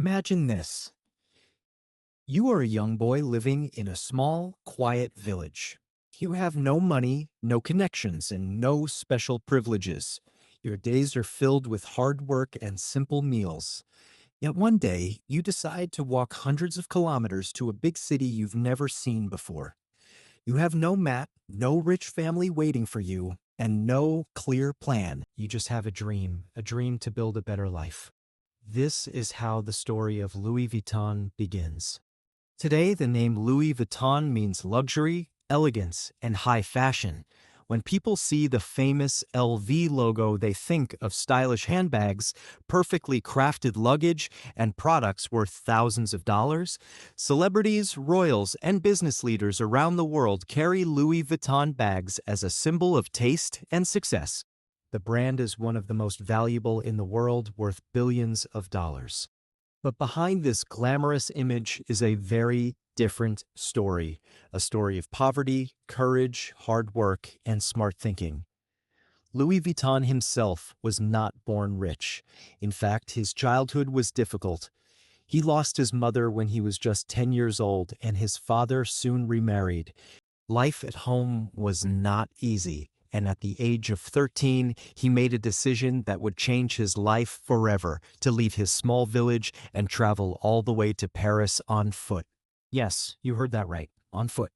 Imagine this. You are a young boy living in a small, quiet village. You have no money, no connections, and no special privileges. Your days are filled with hard work and simple meals. Yet one day, you decide to walk hundreds of kilometers to a big city you've never seen before. You have no map, no rich family waiting for you, and no clear plan. You just have a dream to build a better life. This is how the story of Louis Vuitton begins. Today, the name Louis Vuitton means luxury, elegance, and high fashion. When people see the famous LV logo, they think of stylish handbags, perfectly crafted luggage, and products worth thousands of dollars. Celebrities, royals, and business leaders around the world carry Louis Vuitton bags as a symbol of taste and success. The brand is one of the most valuable in the world, worth billions of dollars. But behind this glamorous image is a very different story, a story of poverty, courage, hard work, and smart thinking. Louis Vuitton himself was not born rich. In fact, his childhood was difficult. He lost his mother when he was just 10 years old, and his father soon remarried. Life at home was not easy, and at the age of 13, he made a decision that would change his life forever: to leave his small village and travel all the way to Paris on foot. Yes, you heard that right, on foot.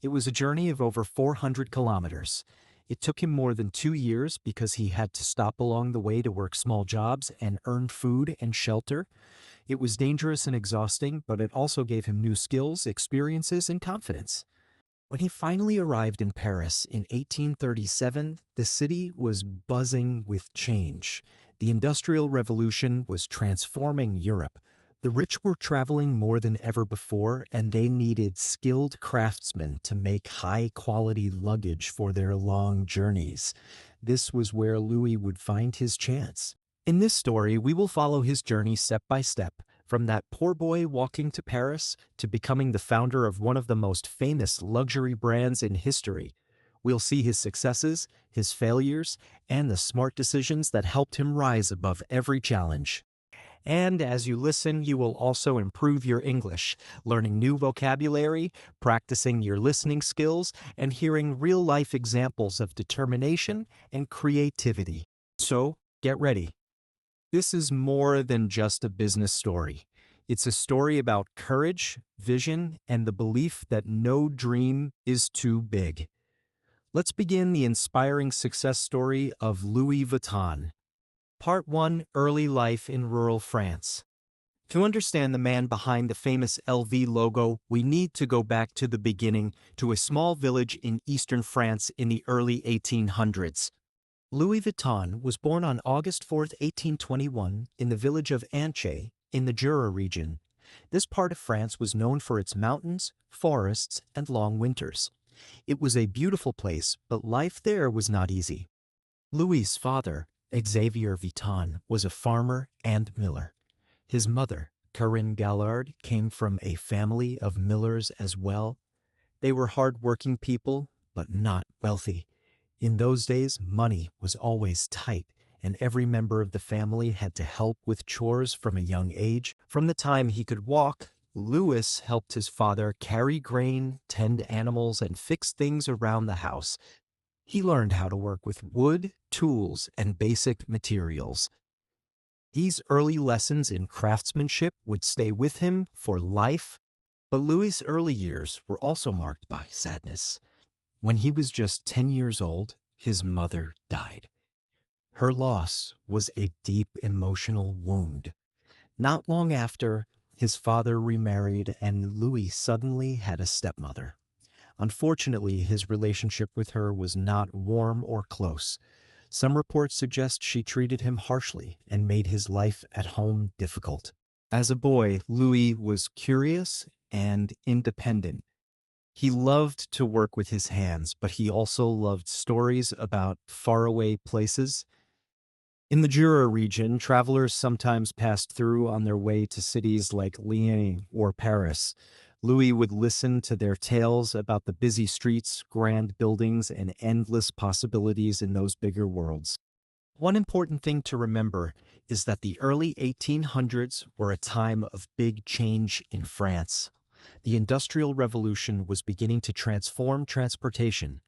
It was a journey of over 400 kilometers. It took him more than 2 years because he had to stop along the way to work small jobs and earn food and shelter. It was dangerous and exhausting, but it also gave him new skills, experiences, and confidence. When he finally arrived in Paris in 1837, the city was buzzing with change. The Industrial Revolution was transforming Europe. The rich were traveling more than ever before, and they needed skilled craftsmen to make high-quality luggage for their long journeys. This was where Louis would find his chance. In this story, we will follow his journey step by step, from that poor boy walking to Paris to becoming the founder of one of the most famous luxury brands in history. We'll see his successes, his failures, and the smart decisions that helped him rise above every challenge. And as you listen, you will also improve your English, learning new vocabulary, practicing your listening skills, and hearing real-life examples of determination and creativity. So, get ready. This is more than just a business story. It's a story about courage, vision, and the belief that no dream is too big. Let's begin the inspiring success story of Louis Vuitton. Part 1: Early Life in Rural France. To understand the man behind the famous LV logo, we need to go back to the beginning, to a small village in eastern France in the early 1800s. Louis Vuitton was born on August 4, 1821, in the village of Anchay, in the Jura region. This part of France was known for its mountains, forests, and long winters. It was a beautiful place, but life there was not easy. Louis's father, Xavier Vuitton, was a farmer and miller. His mother, Corinne Gallard, came from a family of millers as well. They were hard-working people, but not wealthy. In those days, money was always tight, and every member of the family had to help with chores from a young age. From the time he could walk, Louis helped his father carry grain, tend animals, and fix things around the house. He learned how to work with wood, tools, and basic materials. These early lessons in craftsmanship would stay with him for life, but Louis's early years were also marked by sadness. When he was just 10 years old, his mother died. Her loss was a deep emotional wound. Not long after, his father remarried, and Louis suddenly had a stepmother. Unfortunately, his relationship with her was not warm or close. Some reports suggest she treated him harshly and made his life at home difficult. As a boy, Louis was curious and independent. He loved to work with his hands, but he also loved stories about faraway places. In the Jura region, travelers sometimes passed through on their way to cities like Lyon or Paris. Louis would listen to their tales about the busy streets, grand buildings, and endless possibilities in those bigger worlds. One important thing to remember is that the early 1800s were a time of big change in France. The Industrial Revolution was beginning to transform transportation.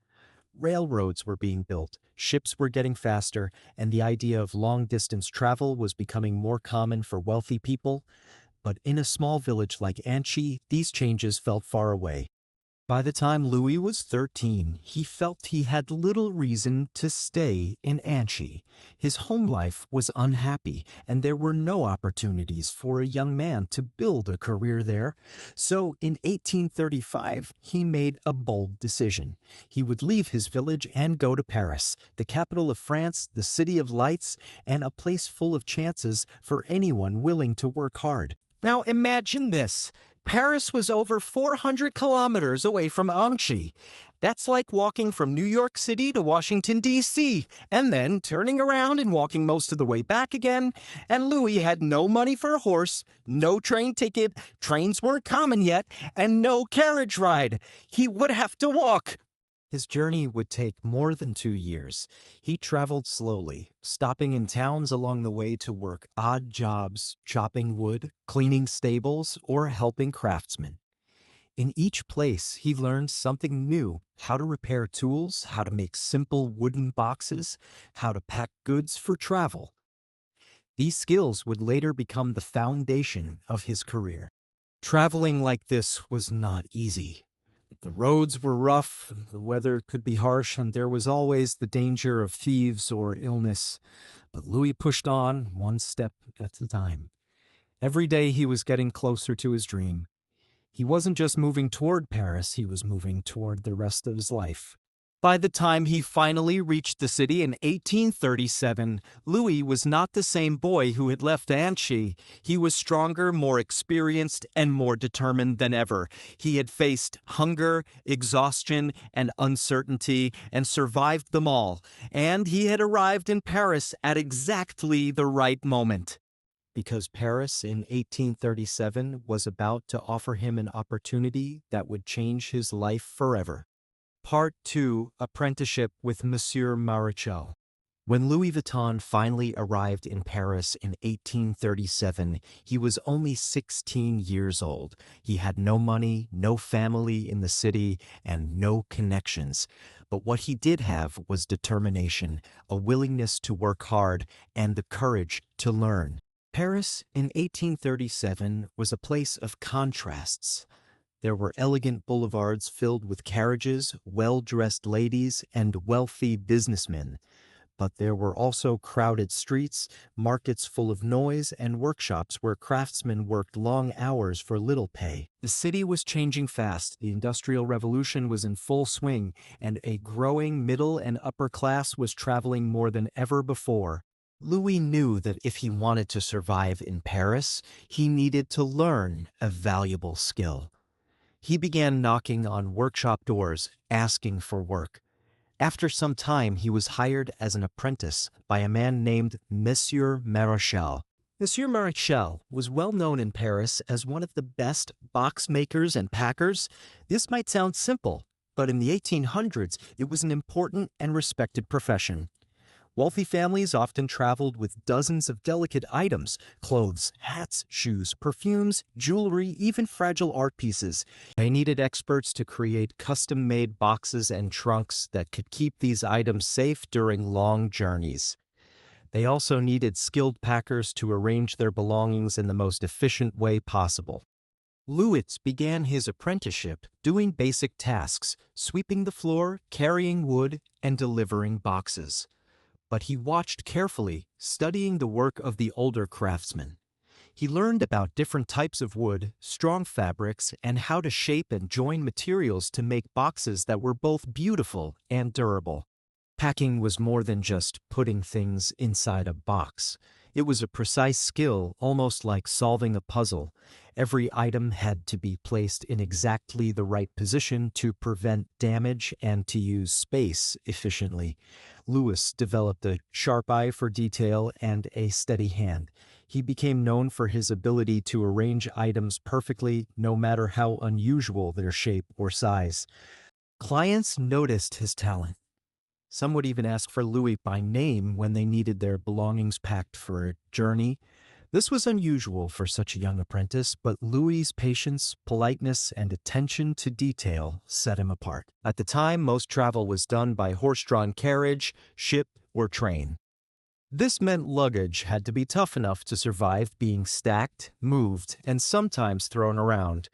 Railroads were being built, ships were getting faster, and the idea of long-distance travel was becoming more common for wealthy people. But in a small village like Anchy, these changes felt far away. By the time Louis was 13, he felt he had little reason to stay in Anchy. His home life was unhappy, and there were no opportunities for a young man to build a career there. So in 1835, he made a bold decision. He would leave his village and go to Paris, the capital of France, the city of lights, and a place full of chances for anyone willing to work hard. Now imagine this. Paris was over 400 kilometers away from Anchy. That's like walking from New York City to Washington, D.C., and then turning around and walking most of the way back again. And Louis had no money for a horse, no train ticket, trains weren't common yet, and no carriage ride. He would have to walk. His journey would take more than 2 years. He traveled slowly, stopping in towns along the way to work odd jobs, chopping wood, cleaning stables, or helping craftsmen. In each place, he learned something new: how to repair tools, how to make simple wooden boxes, how to pack goods for travel. These skills would later become the foundation of his career. Traveling like this was not easy. The roads were rough, the weather could be harsh, and there was always the danger of thieves or illness. But Louis pushed on, one step at a time. Every day he was getting closer to his dream. He wasn't just moving toward Paris, he was moving toward the rest of his life. By the time he finally reached the city in 1837, Louis was not the same boy who had left Anchy. He was stronger, more experienced, and more determined than ever. He had faced hunger, exhaustion, and uncertainty, and survived them all. And he had arrived in Paris at exactly the right moment. Because Paris in 1837 was about to offer him an opportunity that would change his life forever. Part 2: Apprenticeship with Monsieur Marechal. When Louis Vuitton finally arrived in Paris in 1837, he was only 16 years old. He had no money, no family in the city, and no connections. But what he did have was determination, a willingness to work hard, and the courage to learn. Paris in 1837 was a place of contrasts. There were elegant boulevards filled with carriages, well-dressed ladies, and wealthy businessmen. But there were also crowded streets, markets full of noise, and workshops where craftsmen worked long hours for little pay. The city was changing fast, the Industrial Revolution was in full swing, and a growing middle and upper class was traveling more than ever before. Louis knew that if he wanted to survive in Paris, he needed to learn a valuable skill. He began knocking on workshop doors, asking for work. After some time, he was hired as an apprentice by a man named Monsieur Marechal. Monsieur Marechal was well known in Paris as one of the best box makers and packers. This might sound simple, but in the 1800s, it was an important and respected profession. Wealthy families often traveled with dozens of delicate items: clothes, hats, shoes, perfumes, jewelry, even fragile art pieces. They needed experts to create custom-made boxes and trunks that could keep these items safe during long journeys. They also needed skilled packers to arrange their belongings in the most efficient way possible. Louis began his apprenticeship doing basic tasks: sweeping the floor, carrying wood, and delivering boxes. But he watched carefully, studying the work of the older craftsmen. He learned about different types of wood, strong fabrics, and how to shape and join materials to make boxes that were both beautiful and durable. Packing was more than just putting things inside a box. It was a precise skill, almost like solving a puzzle. Every item had to be placed in exactly the right position to prevent damage and to use space efficiently. Louis developed a sharp eye for detail and a steady hand. He became known for his ability to arrange items perfectly, no matter how unusual their shape or size. Clients noticed his talent. Some would even ask for Louis by name when they needed their belongings packed for a journey. This was unusual for such a young apprentice, but Louis's patience, politeness, and attention to detail set him apart. At the time, most travel was done by horse-drawn carriage, ship, or train. This meant luggage had to be tough enough to survive being stacked, moved, and sometimes thrown around.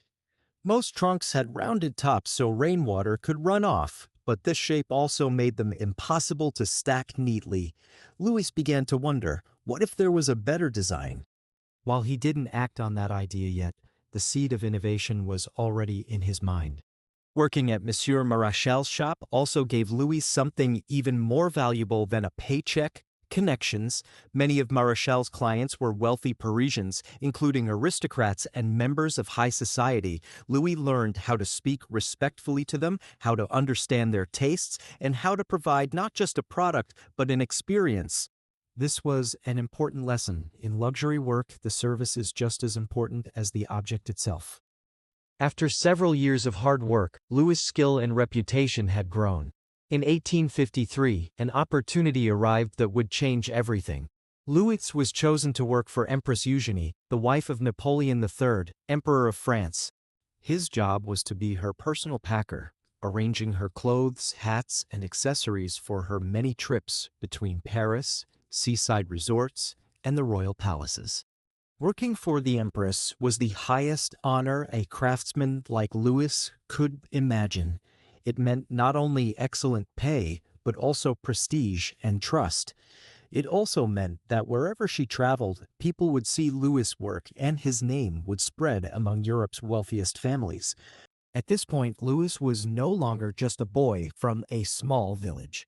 Most trunks had rounded tops so rainwater could run off, but this shape also made them impossible to stack neatly. Louis began to wonder, what if there was a better design? While he didn't act on that idea yet, the seed of innovation was already in his mind. Working at Monsieur Marachel's shop also gave Louis something even more valuable than a paycheck: connections. Many of Marachel's clients were wealthy Parisians, including aristocrats and members of high society. Louis learned how to speak respectfully to them, how to understand their tastes, and how to provide not just a product, but an experience. This was an important lesson. In luxury work, the service is just as important as the object itself. After several years of hard work, Louis' skill and reputation had grown. In 1853, an opportunity arrived that would change everything. Louis was chosen to work for Empress Eugenie, the wife of Napoleon III, Emperor of France. His job was to be her personal packer, arranging her clothes, hats, and accessories for her many trips between Paris, seaside resorts, and the royal palaces. Working for the Empress was the highest honor a craftsman like Louis could imagine. It meant not only excellent pay, but also prestige and trust. It also meant that wherever she traveled, people would see Louis' work and his name would spread among Europe's wealthiest families. At this point, Louis was no longer just a boy from a small village.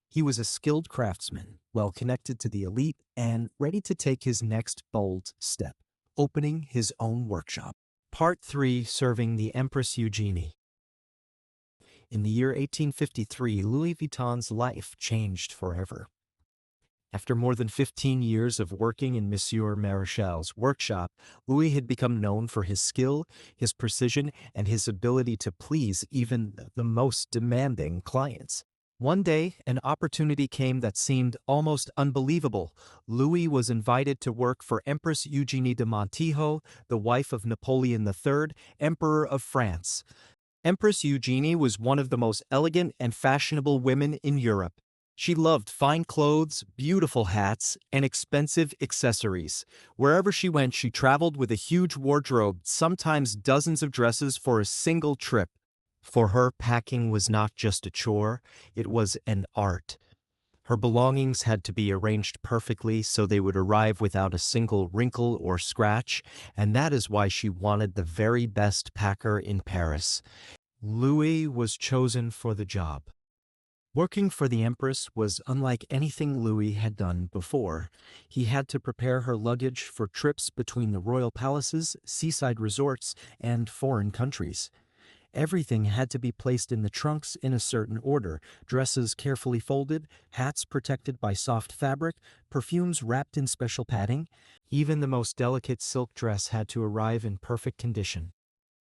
He was a skilled craftsman, well connected to the elite, and ready to take his next bold step, opening his own workshop. Part 3: Serving the Empress Eugenie. In the year 1853, Louis Vuitton's life changed forever. After more than 15 years of working in Monsieur Marachel's workshop, Louis had become known for his skill, his precision, and his ability to please even the most demanding clients. One day, an opportunity came that seemed almost unbelievable. Louis was invited to work for Empress Eugenie de Montijo, the wife of Napoleon III, Emperor of France. Empress Eugenie was one of the most elegant and fashionable women in Europe. She loved fine clothes, beautiful hats, and expensive accessories. Wherever she went, she traveled with a huge wardrobe, sometimes dozens of dresses for a single trip. For her, packing was not just a chore, it was an art. Her belongings had to be arranged perfectly so they would arrive without a single wrinkle or scratch, and that is why she wanted the very best packer in Paris. Louis was chosen for the job. Working for the Empress was unlike anything Louis had done before. He had to prepare her luggage for trips between the royal palaces, seaside resorts, and foreign countries. Everything had to be placed in the trunks in a certain order: dresses carefully folded, hats protected by soft fabric, perfumes wrapped in special padding. Even the most delicate silk dress had to arrive in perfect condition.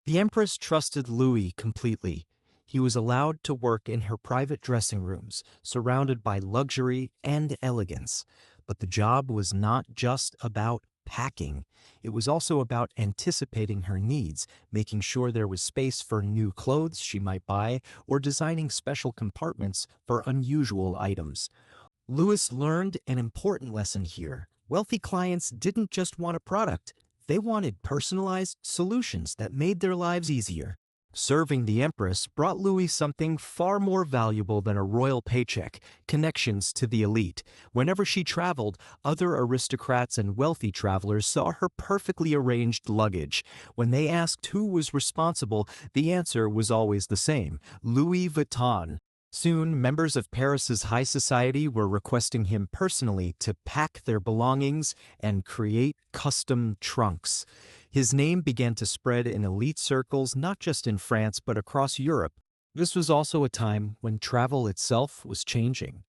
The Empress trusted Louis completely. He was allowed to work in her private dressing rooms, surrounded by luxury and elegance. But the job was not just about packing. It was also about anticipating her needs, making sure there was space for new clothes she might buy, or designing special compartments for unusual items. Louis learned an important lesson here. Wealthy clients didn't just want a product. They wanted personalized solutions that made their lives easier. Serving the Empress brought Louis something far more valuable than a royal paycheck: connections to the elite. Whenever she traveled, other aristocrats and wealthy travelers saw her perfectly arranged luggage. When they asked who was responsible, the answer was always the same: Louis Vuitton. Soon, members of Paris's high society were requesting him personally to pack their belongings and create custom trunks. His name began to spread in elite circles not just in France but across Europe. This was also a time when travel itself was changing.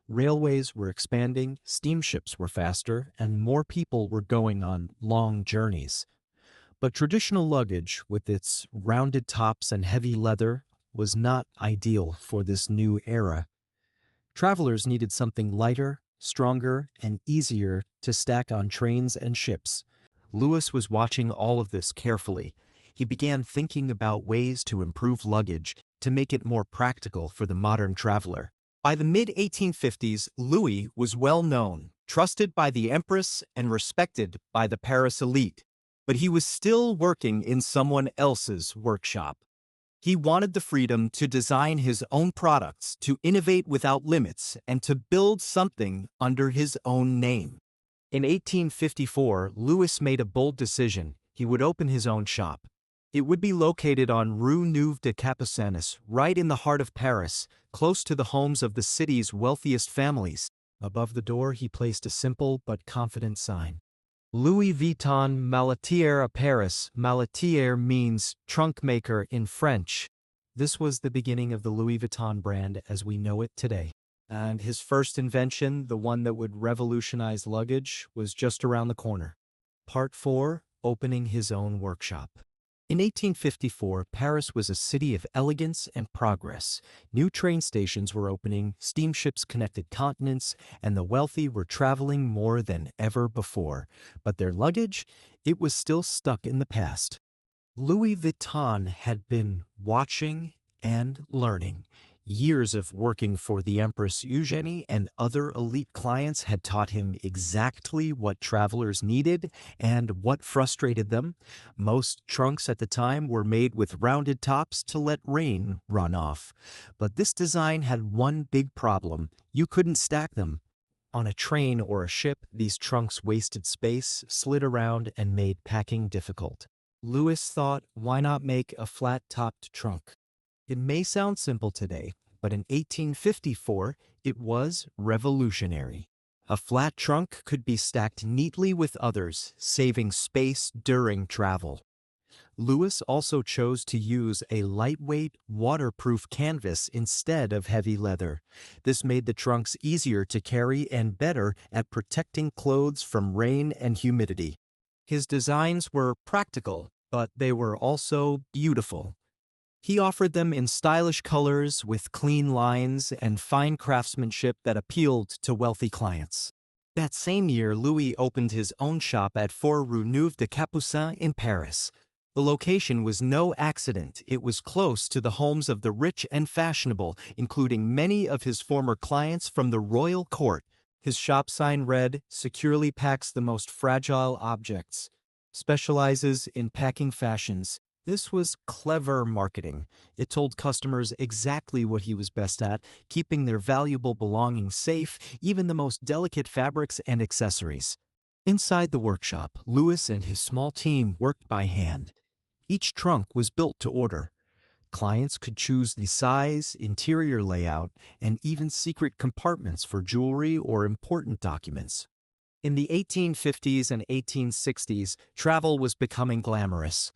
Railways were expanding, steamships were faster, and more people were going on long journeys. But traditional luggage, with its rounded tops and heavy leather, was not ideal for this new era. Travelers needed something lighter, stronger, and easier to stack on trains and ships. Louis was watching all of this carefully. He began thinking about ways to improve luggage to make it more practical for the modern traveler. By the mid-1850s, Louis was well known, trusted by the Empress and respected by the Paris elite. But he was still working in someone else's workshop. He wanted the freedom to design his own products, to innovate without limits, and to build something under his own name. In 1854, Louis made a bold decision. He would open his own shop. It would be located on Rue Neuve des Capucines, right in the heart of Paris, close to the homes of the city's wealthiest families. Above the door, he placed a simple but confident sign. Louis Vuitton Malatier à Paris. Malatier means trunk maker in French. This was the beginning of the Louis Vuitton brand as we know it today. And his first invention, the one that would revolutionize luggage, was just around the corner. Part 4. Opening his own workshop. In 1854, Paris was a city of elegance and progress. New train stations were opening, steamships connected continents, and the wealthy were traveling more than ever before. But their luggage, it was still stuck in the past. Louis Vuitton had been watching and learning. Years of working for the Empress Eugenie and other elite clients had taught him exactly what travelers needed and what frustrated them. Most trunks at the time were made with rounded tops to let rain run off. But this design had one big problem. You couldn't stack them. On a train or a ship, these trunks wasted space, slid around, and made packing difficult. Louis thought, why not make a flat-topped trunk? It may sound simple today, but in 1854, it was revolutionary. A flat trunk could be stacked neatly with others, saving space during travel. Louis also chose to use a lightweight, waterproof canvas instead of heavy leather. This made the trunks easier to carry and better at protecting clothes from rain and humidity. His designs were practical, but they were also beautiful. He offered them in stylish colors with clean lines and fine craftsmanship that appealed to wealthy clients. That same year, Louis opened his own shop at 4 Rue Neuve des Capucins in Paris. The location was no accident. It was close to the homes of the rich and fashionable, including many of his former clients from the royal court. His shop sign read, "Securely packs the most fragile objects. Specializes in packing fashions." This was clever marketing. It told customers exactly what he was best at, keeping their valuable belongings safe, even the most delicate fabrics and accessories. Inside the workshop, Louis and his small team worked by hand. Each trunk was built to order. Clients could choose the size, interior layout, and even secret compartments for jewelry or important documents. In the 1850s and 1860s, travel was becoming glamorous.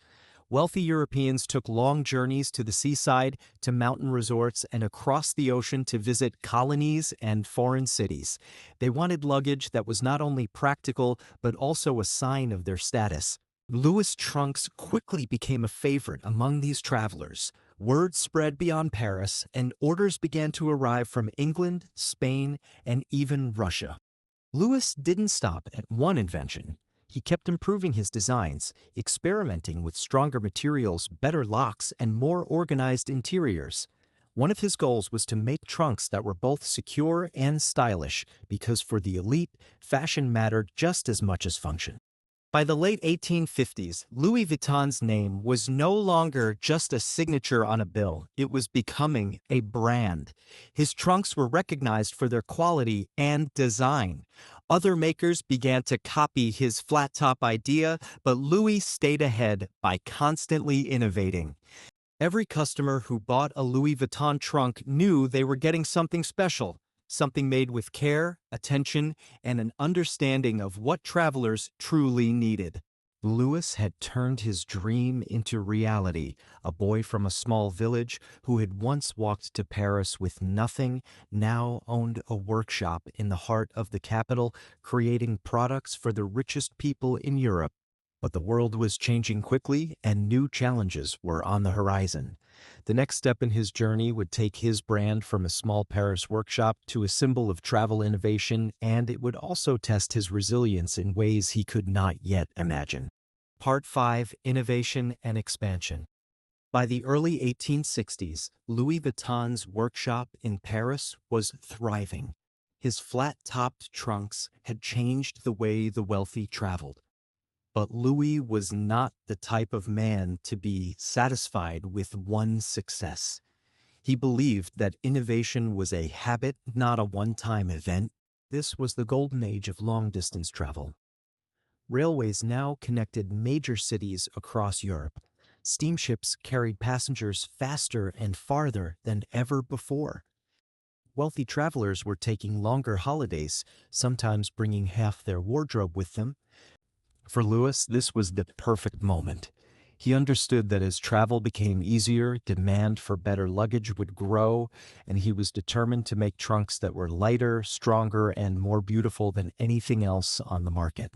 Wealthy Europeans took long journeys to the seaside, to mountain resorts, and across the ocean to visit colonies and foreign cities. They wanted luggage that was not only practical, but also a sign of their status. Louis trunks quickly became a favorite among these travelers. Word spread beyond Paris, and orders began to arrive from England, Spain, and even Russia. Louis didn't stop at one invention. He kept improving his designs, experimenting with stronger materials, better locks, and more organized interiors. One of his goals was to make trunks that were both secure and stylish, because for the elite, fashion mattered just as much as function. By the late 1850s, Louis Vuitton's name was no longer just a signature on a bill. It was becoming a brand. His trunks were recognized for their quality and design. Other makers began to copy his flat-top idea, but Louis stayed ahead by constantly innovating. Every customer who bought a Louis Vuitton trunk knew they were getting something special, something made with care, attention, and an understanding of what travelers truly needed. Louis had turned his dream into reality. A boy from a small village who had once walked to Paris with nothing now owned a workshop in the heart of the capital, creating products for the richest people in Europe. But the world was changing quickly, and new challenges were on the horizon. The next step in his journey would take his brand from a small Paris workshop to a symbol of travel innovation, and it would also test his resilience in ways he could not yet imagine. Part 5: Innovation and Expansion. By the early 1860s, Louis Vuitton's workshop in Paris was thriving. His flat-topped trunks had changed the way the wealthy traveled. But Louis was not the type of man to be satisfied with one success. He believed that innovation was a habit, not a one-time event. This was the golden age of long-distance travel. Railways now connected major cities across Europe. Steamships carried passengers faster and farther than ever before. Wealthy travelers were taking longer holidays, sometimes bringing half their wardrobe with them. For Louis, this was the perfect moment. He understood that as travel became easier, demand for better luggage would grow, and he was determined to make trunks that were lighter, stronger, and more beautiful than anything else on the market.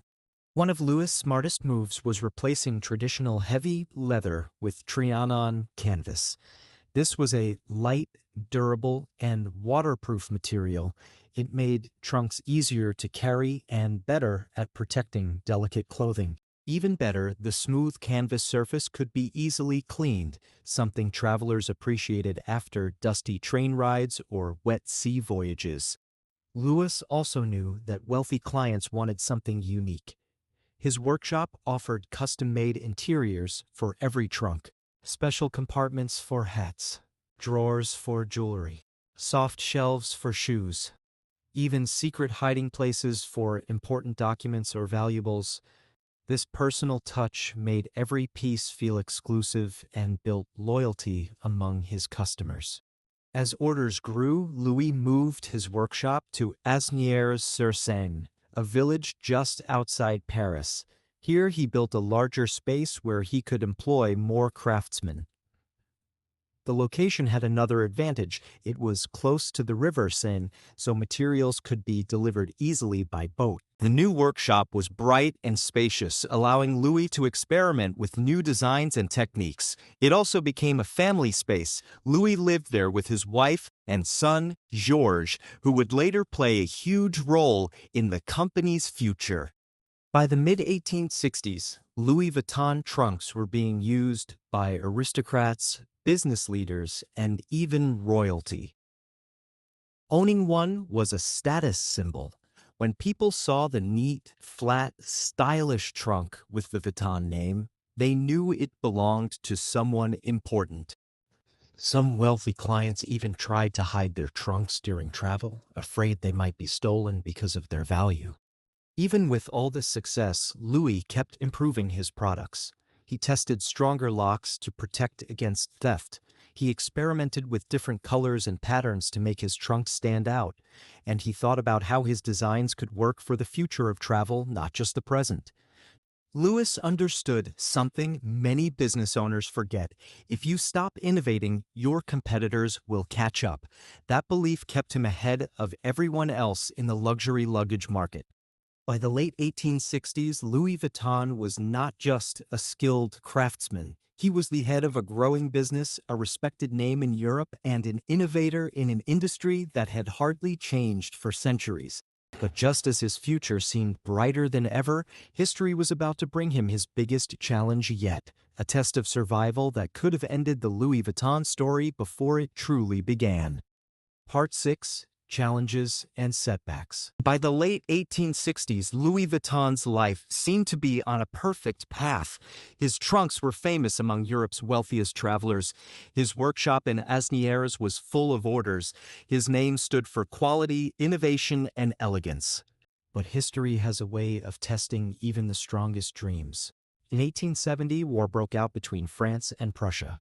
One of Louis' smartest moves was replacing traditional heavy leather with Trianon canvas. This was a light, durable, and waterproof material. It made trunks easier to carry and better at protecting delicate clothing. Even better, the smooth canvas surface could be easily cleaned, something travelers appreciated after dusty train rides or wet sea voyages. Louis also knew that wealthy clients wanted something unique. His workshop offered custom-made interiors for every trunk, special compartments for hats, drawers for jewelry, soft shelves for shoes, even secret hiding places for important documents or valuables. This personal touch made every piece feel exclusive and built loyalty among his customers. As orders grew, Louis moved his workshop to Asnières-sur-Seine, a village just outside Paris. Here he built a larger space where he could employ more craftsmen. The location had another advantage. It was close to the river Seine, so materials could be delivered easily by boat. The new workshop was bright and spacious, allowing Louis to experiment with new designs and techniques. It also became a family space. Louis lived there with his wife and son, Georges, who would later play a huge role in the company's future. By the mid-1860s, Louis Vuitton trunks were being used by aristocrats, business leaders, and even royalty. Owning one was a status symbol. When people saw the neat, flat, stylish trunk with the Vuitton name, they knew it belonged to someone important. Some wealthy clients even tried to hide their trunks during travel, afraid they might be stolen because of their value. Even with all this success, Louis kept improving his products. He tested stronger locks to protect against theft. He experimented with different colors and patterns to make his trunks stand out. And he thought about how his designs could work for the future of travel, not just the present. Louis understood something many business owners forget. If you stop innovating, your competitors will catch up. That belief kept him ahead of everyone else in the luxury luggage market. By the late 1860s, Louis Vuitton was not just a skilled craftsman. He was the head of a growing business, a respected name in Europe, and an innovator in an industry that had hardly changed for centuries. But just as his future seemed brighter than ever, history was about to bring him his biggest challenge yet, a test of survival that could have ended the Louis Vuitton story before it truly began. Part 6: Challenges and Setbacks. By the late 1860s, Louis Vuitton's life seemed to be on a perfect path. His trunks were famous among Europe's wealthiest travelers. His workshop in Asnières was full of orders. His name stood for quality, innovation, and elegance. But history has a way of testing even the strongest dreams. In 1870, war broke out between France and Prussia.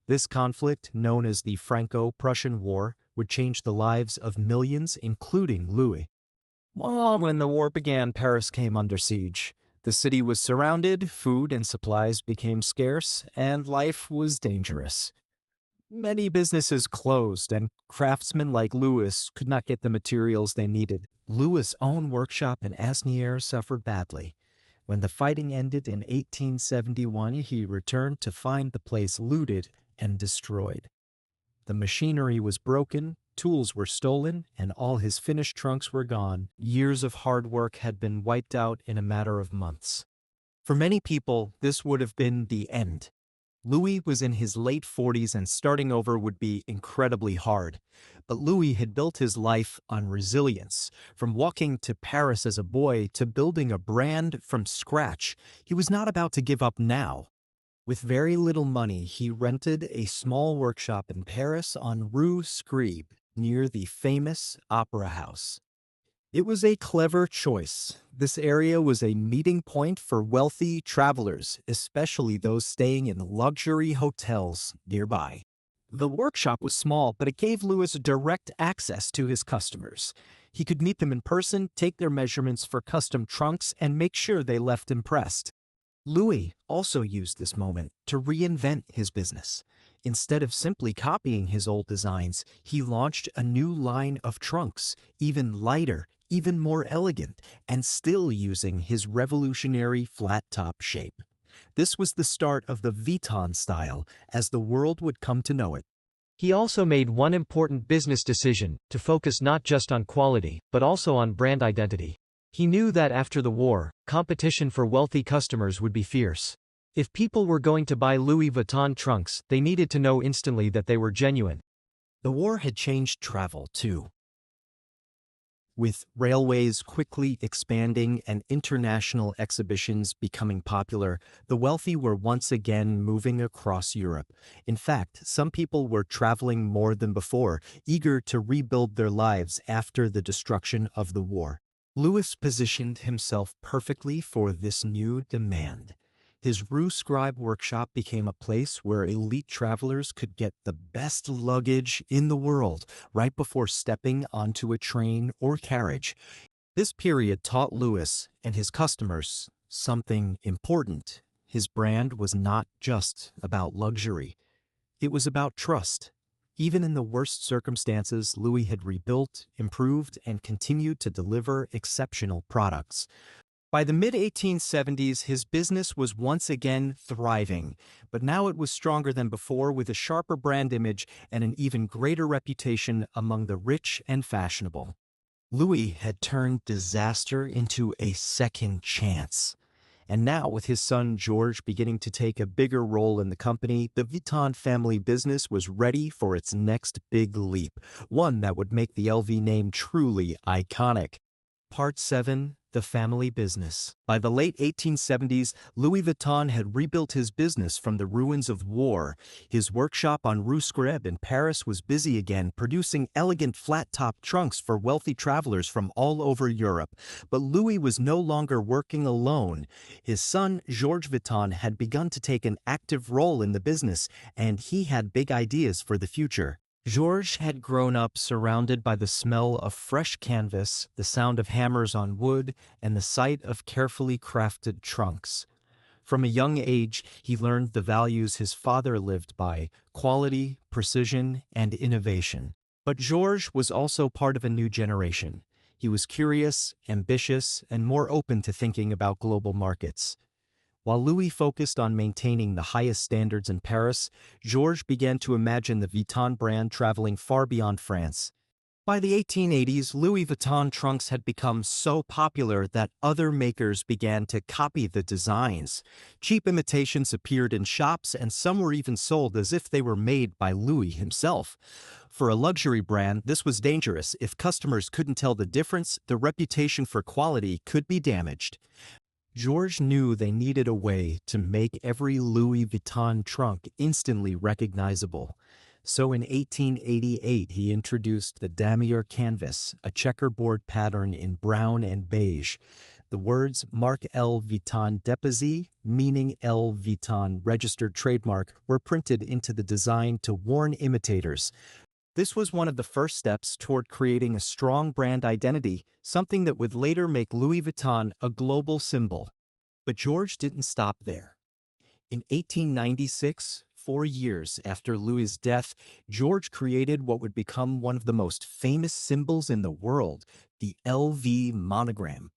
This conflict, known as the Franco-Prussian War, would change the lives of millions, including Louis. Well, when the war began, Paris came under siege. The city was surrounded, food and supplies became scarce, and life was dangerous. Many businesses closed, and craftsmen like Louis could not get the materials they needed. Louis' own workshop in Asnières suffered badly. When the fighting ended in 1871, he returned to find the place looted and destroyed. The machinery was broken, tools were stolen, and all his finished trunks were gone. Years of hard work had been wiped out in a matter of months. For many people, this would have been the end. Louis was in his late 40s and starting over would be incredibly hard. But Louis had built his life on resilience. From walking to Paris as a boy to building a brand from scratch, he was not about to give up now. With very little money, he rented a small workshop in Paris on Rue Scribe, near the famous Opera House. It was a clever choice. This area was a meeting point for wealthy travelers, especially those staying in luxury hotels nearby. The workshop was small, but it gave Louis direct access to his customers. He could meet them in person, take their measurements for custom trunks, and make sure they left impressed. Louis also used this moment to reinvent his business. Instead of simply copying his old designs, he launched a new line of trunks, even lighter, even more elegant, and still using his revolutionary flat-top shape. This was the start of the Vuitton style, as the world would come to know it. He also made one important business decision, to focus not just on quality, but also on brand identity. He knew that after the war, competition for wealthy customers would be fierce. If people were going to buy Louis Vuitton trunks, they needed to know instantly that they were genuine. The war had changed travel, too. With railways quickly expanding and international exhibitions becoming popular, the wealthy were once again moving across Europe. In fact, some people were traveling more than before, eager to rebuild their lives after the destruction of the war. Louis positioned himself perfectly for this new demand. His Rue Scribe workshop became a place where elite travelers could get the best luggage in the world right before stepping onto a train or carriage. This period taught Louis and his customers something important. His brand was not just about luxury. It was about trust. Even in the worst circumstances, Louis had rebuilt, improved, and continued to deliver exceptional products. By the mid-1870s, his business was once again thriving, but now it was stronger than before with a sharper brand image and an even greater reputation among the rich and fashionable. Louis had turned disaster into a second chance. And now, with his son George beginning to take a bigger role in the company, the Vuitton family business was ready for its next big leap, one that would make the LV name truly iconic. Part 7. The Family Business. By the late 1870s, Louis Vuitton had rebuilt his business from the ruins of war. His workshop on Rue Scribe in Paris was busy again, producing elegant flat-top trunks for wealthy travelers from all over Europe. But Louis was no longer working alone. His son, Georges Vuitton, had begun to take an active role in the business, and he had big ideas for the future. Georges had grown up surrounded by the smell of fresh canvas, the sound of hammers on wood, and the sight of carefully crafted trunks. From a young age, he learned the values his father lived by: quality, precision, and innovation. But Georges was also part of a new generation. He was curious, ambitious, and more open to thinking about global markets. While Louis focused on maintaining the highest standards in Paris, Georges began to imagine the Vuitton brand traveling far beyond France. By the 1880s, Louis Vuitton trunks had become so popular that other makers began to copy the designs. Cheap imitations appeared in shops, and some were even sold as if they were made by Louis himself. For a luxury brand, this was dangerous. If customers couldn't tell the difference, the reputation for quality could be damaged. Georges knew they needed a way to make every Louis Vuitton trunk instantly recognizable. So in 1888, he introduced the damier canvas, a checkerboard pattern in brown and beige. The words Marque L. Vuitton Déposé, meaning L. Vuitton registered trademark, were printed into the design to warn imitators. This was one of the first steps toward creating a strong brand identity, something that would later make Louis Vuitton a global symbol. But Georges didn't stop there. In 1896, 4 years after Louis's death, Georges created what would become one of the most famous symbols in the world, the LV monogram.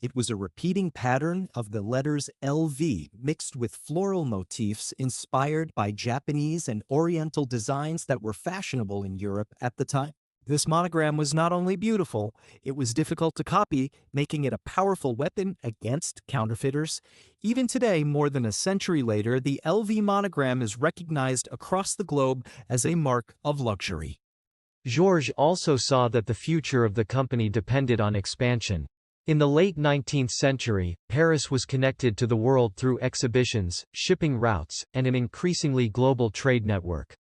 It was a repeating pattern of the letters LV mixed with floral motifs inspired by Japanese and Oriental designs that were fashionable in Europe at the time. This monogram was not only beautiful, it was difficult to copy, making it a powerful weapon against counterfeiters. Even today, more than a century later, the LV monogram is recognized across the globe as a mark of luxury. Georges also saw that the future of the company depended on expansion. In the late 19th century, Paris was connected to the world through exhibitions, shipping routes, and an increasingly global trade network.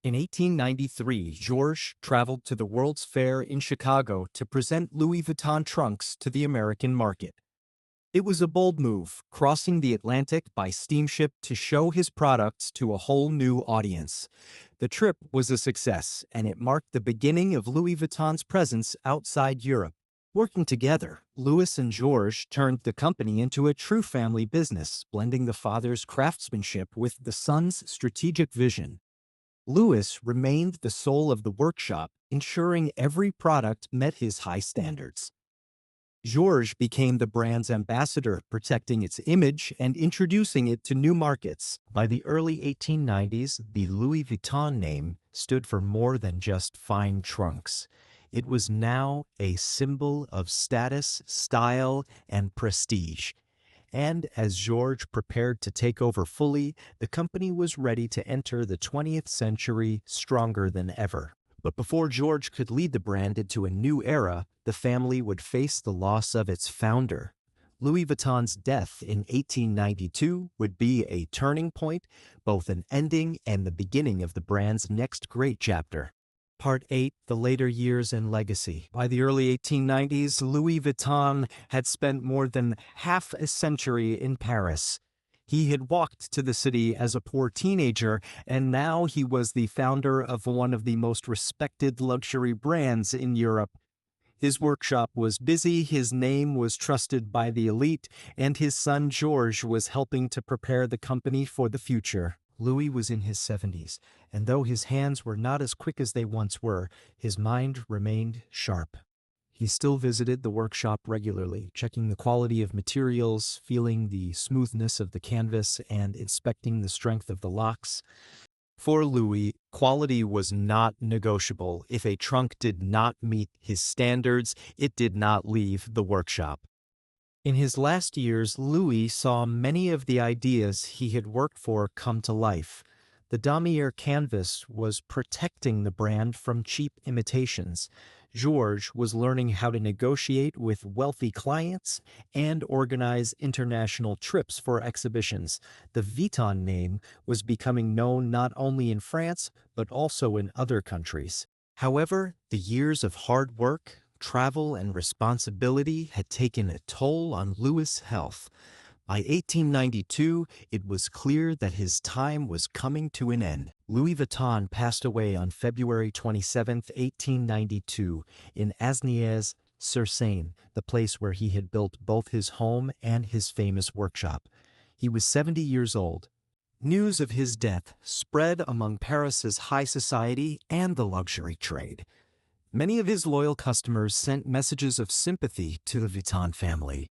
In 1893, Georges traveled to the World's Fair in Chicago to present Louis Vuitton trunks to the American market. It was a bold move, crossing the Atlantic by steamship to show his products to a whole new audience. The trip was a success, and it marked the beginning of Louis Vuitton's presence outside Europe. Working together, Louis and Georges turned the company into a true family business, blending the father's craftsmanship with the son's strategic vision. Louis remained the soul of the workshop, ensuring every product met his high standards. Georges became the brand's ambassador, protecting its image and introducing it to new markets. By the early 1890s, the Louis Vuitton name stood for more than just fine trunks. It was now a symbol of status, style, and prestige. And as Georges prepared to take over fully, the company was ready to enter the 20th century stronger than ever. But before Georges could lead the brand into a new era, the family would face the loss of its founder. Louis Vuitton's death in 1892 would be a turning point, both an ending and the beginning of the brand's next great chapter. Part 8, The Later Years and Legacy. By the early 1890s, Louis Vuitton had spent more than half a century in Paris. He had walked to the city as a poor teenager, and now he was the founder of one of the most respected luxury brands in Europe. His workshop was busy, his name was trusted by the elite, and his son Georges was helping to prepare the company for the future. Louis was in his 70s, and though his hands were not as quick as they once were, his mind remained sharp. He still visited the workshop regularly, checking the quality of materials, feeling the smoothness of the canvas, and inspecting the strength of the locks. For Louis, quality was not negotiable. If a trunk did not meet his standards, it did not leave the workshop. In his last years, Louis saw many of the ideas he had worked for come to life. The damier canvas was protecting the brand from cheap imitations. Georges was learning how to negotiate with wealthy clients and organize international trips for exhibitions. The Vuitton name was becoming known not only in France, but also in other countries. However, the years of hard work, travel, and responsibility had taken a toll on Louis' health. By 1892, it was clear that his time was coming to an end. Louis Vuitton passed away on February 27, 1892, in Asnières-sur-Seine, the place where he had built both his home and his famous workshop. He was 70 years old. News of his death spread among Paris's high society and the luxury trade. Many of his loyal customers sent messages of sympathy to the Vuitton family.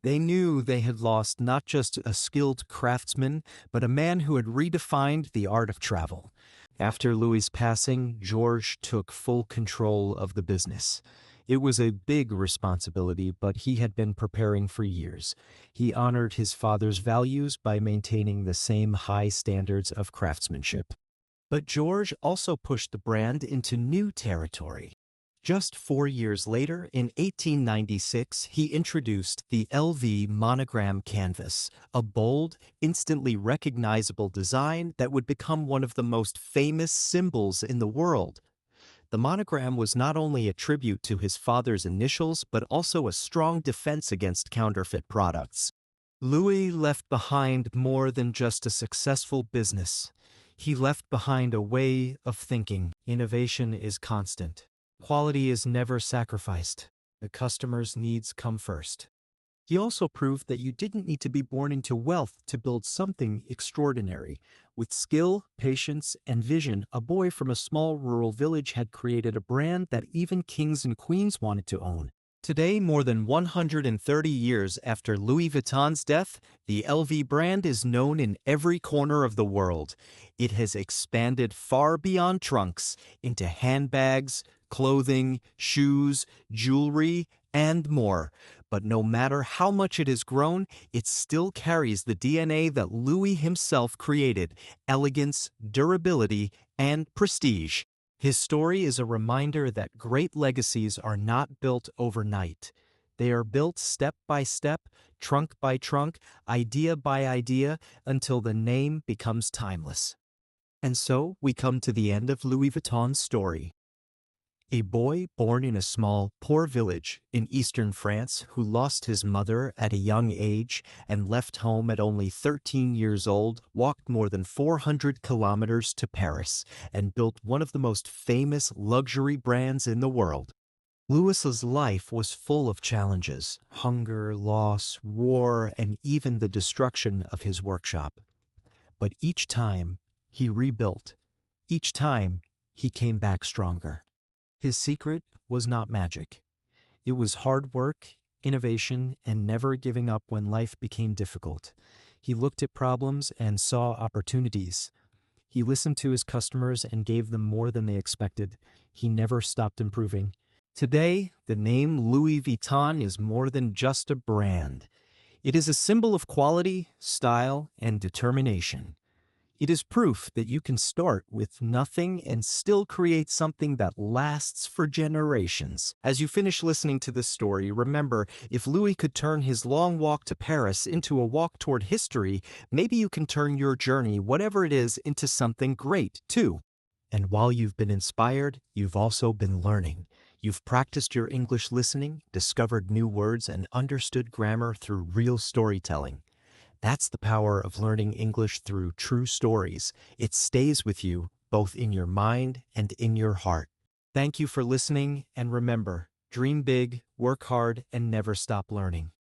They knew they had lost not just a skilled craftsman, but a man who had redefined the art of travel. After Louis' passing, Georges took full control of the business. It was a big responsibility, but he had been preparing for years. He honored his father's values by maintaining the same high standards of craftsmanship. But Georges also pushed the brand into new territory. Just 4 years later, in 1896, he introduced the LV monogram canvas, a bold, instantly recognizable design that would become one of the most famous symbols in the world. The monogram was not only a tribute to his father's initials, but also a strong defense against counterfeit products. Louis left behind more than just a successful business. He left behind a way of thinking. Innovation is constant. Quality is never sacrificed. The customer's needs come first. He also proved that you didn't need to be born into wealth to build something extraordinary. With skill, patience, and vision, a boy from a small rural village had created a brand that even kings and queens wanted to own. Today, more than 130 years after Louis Vuitton's death, the LV brand is known in every corner of the world. It has expanded far beyond trunks into handbags, clothing, shoes, jewelry, and more. But no matter how much it has grown, it still carries the DNA that Louis himself created: elegance, durability, and prestige. His story is a reminder that great legacies are not built overnight. They are built step by step, trunk by trunk, idea by idea, until the name becomes timeless. And so we come to the end of Louis Vuitton's story. A boy born in a small, poor village in eastern France who lost his mother at a young age and left home at only 13 years old walked more than 400 kilometers to Paris and built one of the most famous luxury brands in the world. Louis's life was full of challenges: hunger, loss, war, and even the destruction of his workshop. But each time he rebuilt. Each time he came back stronger. His secret was not magic. It was hard work, innovation, and never giving up when life became difficult. He looked at problems and saw opportunities. He listened to his customers and gave them more than they expected. He never stopped improving. Today, the name Louis Vuitton is more than just a brand. It is a symbol of quality, style, and determination. It is proof that you can start with nothing and still create something that lasts for generations. As you finish listening to this story, remember, if Louis could turn his long walk to Paris into a walk toward history, maybe you can turn your journey, whatever it is, into something great, too. And while you've been inspired, you've also been learning. You've practiced your English listening, discovered new words, and understood grammar through real storytelling. That's the power of learning English through true stories. It stays with you, both in your mind and in your heart. Thank you for listening, and remember, dream big, work hard, and never stop learning.